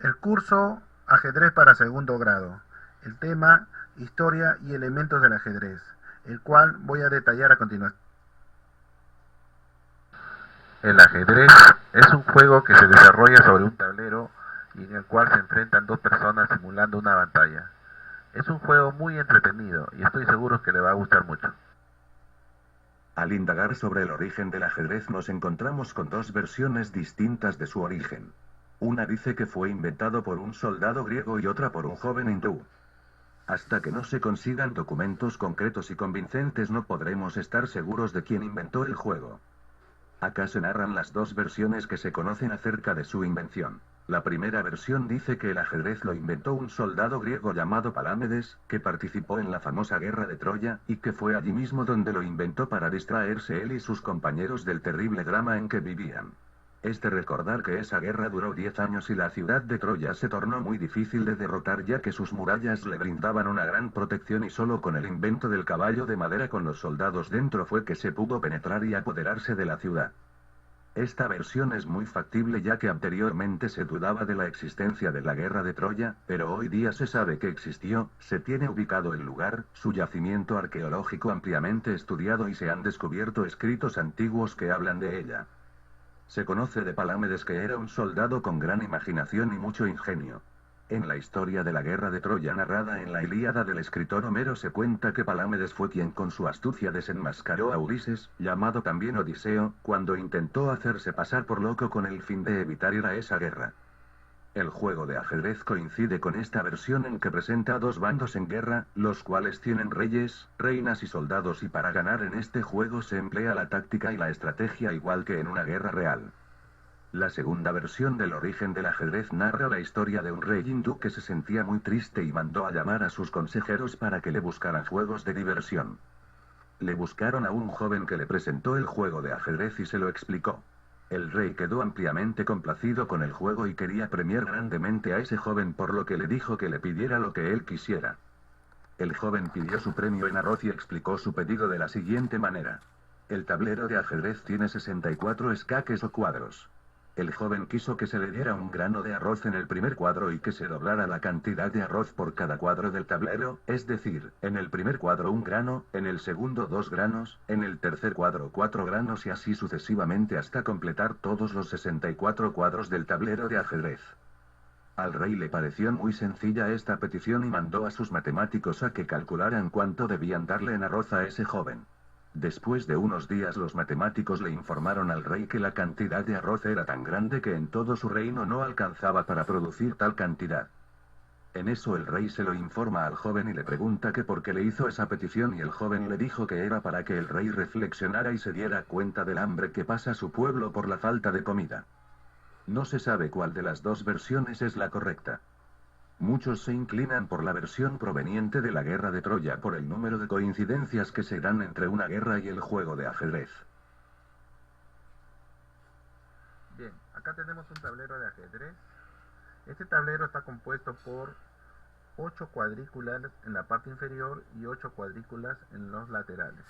El curso Ajedrez para segundo grado. El tema Historia y elementos del ajedrez, el cual voy a detallar a continuación. El ajedrez es un juego que se desarrolla sobre un tablero y en el cual se enfrentan dos personas simulando una batalla. Es un juego muy entretenido y estoy seguro que le va a gustar mucho. Al indagar sobre el origen del ajedrez nos encontramos con dos versiones distintas de su origen. Una dice que fue inventado por un soldado griego y otra por un joven hindú. Hasta que no se consigan documentos concretos y convincentes no podremos estar seguros de quién inventó el juego. Acá se narran las dos versiones que se conocen acerca de su invención. La primera versión dice que el ajedrez lo inventó un soldado griego llamado Palámedes, que participó en la famosa guerra de Troya, y que fue allí mismo donde lo inventó para distraerse él y sus compañeros del terrible drama en que vivían. Es de recordar que esa guerra duró 10 años y la ciudad de Troya se tornó muy difícil de derrotar ya que sus murallas le brindaban una gran protección y solo con el invento del caballo de madera con los soldados dentro fue que se pudo penetrar y apoderarse de la ciudad. Esta versión es muy factible ya que anteriormente se dudaba de la existencia de la guerra de Troya, pero hoy día se sabe que existió, se tiene ubicado el lugar, su yacimiento arqueológico ampliamente estudiado y se han descubierto escritos antiguos que hablan de ella. Se conoce de Palámedes que era un soldado con gran imaginación y mucho ingenio. En la historia de la guerra de Troya narrada en la Ilíada del escritor Homero se cuenta que Palámedes fue quien con su astucia desenmascaró a Ulises, llamado también Odiseo, cuando intentó hacerse pasar por loco con el fin de evitar ir a esa guerra. El juego de ajedrez coincide con esta versión en que presenta dos bandos en guerra, los cuales tienen reyes, reinas y soldados y para ganar en este juego se emplea la táctica y la estrategia igual que en una guerra real. La segunda versión del origen del ajedrez narra la historia de un rey hindú que se sentía muy triste y mandó a llamar a sus consejeros para que le buscaran juegos de diversión. Le buscaron a un joven que le presentó el juego de ajedrez y se lo explicó. El rey quedó ampliamente complacido con el juego y quería premiar grandemente a ese joven por lo que le dijo que le pidiera lo que él quisiera. El joven pidió su premio en arroz y explicó su pedido de la siguiente manera. El tablero de ajedrez tiene 64 escaques o cuadros. El joven quiso que se le diera un grano de arroz en el primer cuadro y que se doblara la cantidad de arroz por cada cuadro del tablero, es decir, en el primer cuadro un grano, en el segundo 2 granos, en el tercer cuadro 4 granos y así sucesivamente hasta completar todos los 64 cuadros del tablero de ajedrez. Al rey le pareció muy sencilla esta petición y mandó a sus matemáticos a que calcularan cuánto debían darle en arroz a ese joven. Después de unos días los matemáticos le informaron al rey que la cantidad de arroz era tan grande que en todo su reino no alcanzaba para producir tal cantidad. En eso el rey se lo informa al joven y le pregunta que por qué le hizo esa petición y el joven le dijo que era para que el rey reflexionara y se diera cuenta del hambre que pasa su pueblo por la falta de comida. No se sabe cuál de las dos versiones es la correcta. Muchos se inclinan por la versión proveniente de la guerra de Troya por el número de coincidencias que se dan entre una guerra y el juego de ajedrez. Bien, acá tenemos un tablero de ajedrez. Este tablero está compuesto por 8 cuadrículas en la parte inferior y 8 cuadrículas en los laterales.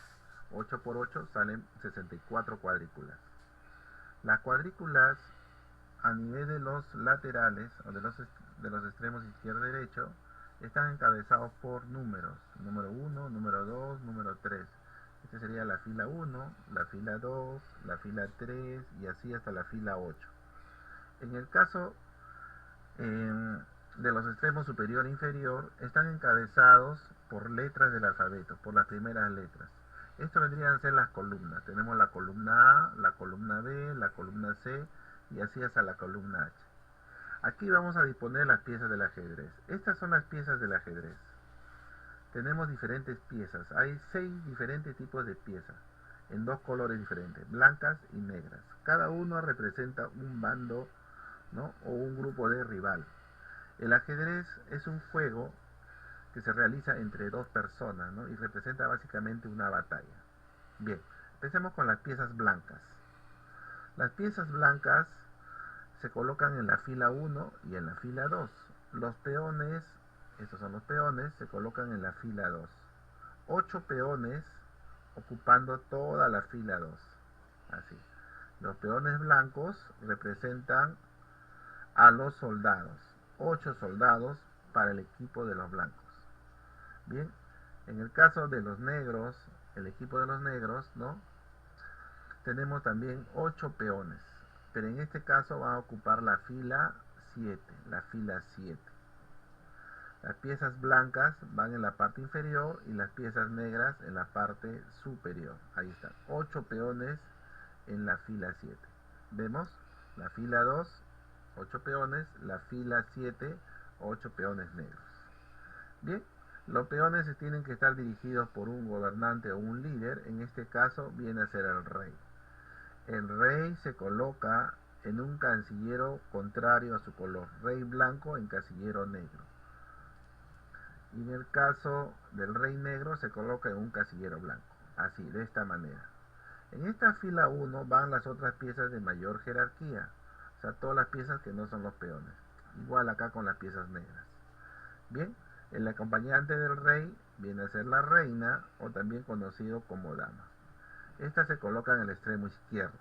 8 por 8 salen 64 cuadrículas. Las cuadrículas a nivel de los laterales o de los extremos izquierdo y derecho están encabezados por números. Número 1, número 2, número 3. Esta sería la fila 1, la fila 2, la fila 3 y así hasta la fila 8. En el caso de los extremos superior e inferior están encabezados por letras del alfabeto, por las primeras letras. Esto vendrían a ser las columnas. Tenemos la columna A, la columna B, la columna C y así hasta la columna H. Aquí vamos a disponer las piezas del ajedrez. Estas son las piezas del ajedrez. Tenemos diferentes piezas. Hay 6 diferentes tipos de piezas en dos colores diferentes, blancas y negras. Cada uno representa un bando, ¿no?, o un grupo de rival. El ajedrez es un juego que se realiza entre dos personas, ¿no?, y representa básicamente una batalla. Bien, empecemos con las piezas blancas. Las piezas blancas se colocan en la fila 1 y en la fila 2. Los peones, estos son los peones, se colocan en la fila 2. 8 peones ocupando toda la fila 2. Así. Los peones blancos representan a los soldados 8 soldados para el equipo de los blancos. Bien, en el caso de los negros, el equipo de los negros, ¿no? Tenemos también 8 peones, pero en este caso va a ocupar la fila 7, la fila 7. Las piezas blancas van en la parte inferior y las piezas negras en la parte superior. Ahí están, 8 peones en la fila 7. Vemos, la fila 2, 8 peones, la fila 7, 8 peones negros. Bien, los peones se tienen que estar dirigidos por un gobernante o un líder. En este caso viene a ser el rey. El rey se coloca en un casillero contrario a su color, rey blanco en casillero negro. Y en el caso del rey negro se coloca en un casillero blanco, así, de esta manera. En esta fila 1 van las otras piezas de mayor jerarquía, o sea, todas las piezas que no son los peones. Igual acá con las piezas negras. Bien, el acompañante del rey viene a ser la reina, o también conocido como dama. Esta se coloca en el extremo izquierdo.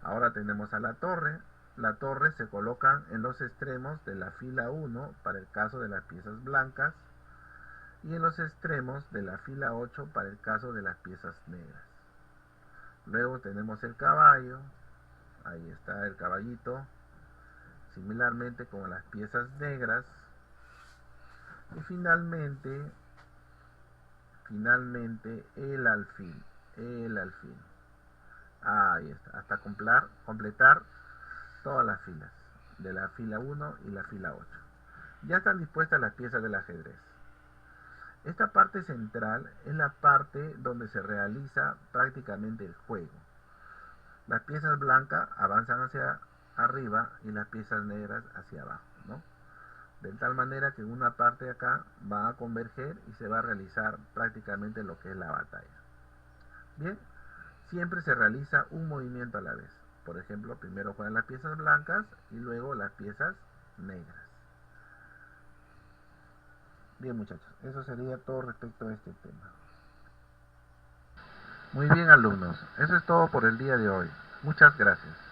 Ahora tenemos a la torre. La torre se coloca en los extremos de la fila 1 para el caso de las piezas blancas y en los extremos de la fila 8 para el caso de las piezas negras. Luego tenemos el caballo. Ahí está el caballito, similarmente con las piezas negras. Y finalmente el alfil. Ahí está, hasta completar todas las filas, de la fila 1 y la fila 8. Ya están dispuestas las piezas del ajedrez. Esta parte central es la parte donde se realiza prácticamente el juego. Las piezas blancas avanzan hacia arriba y las piezas negras hacia abajo, ¿no? De tal manera que una parte de acá va a converger y se va a realizar prácticamente lo que es la batalla. Bien, siempre se realiza un movimiento a la vez. Por ejemplo, primero juegan las piezas blancas y luego las piezas negras. Bien, muchachos, eso sería todo respecto a este tema. Muy bien, alumnos, eso es todo por el día de hoy. Muchas gracias.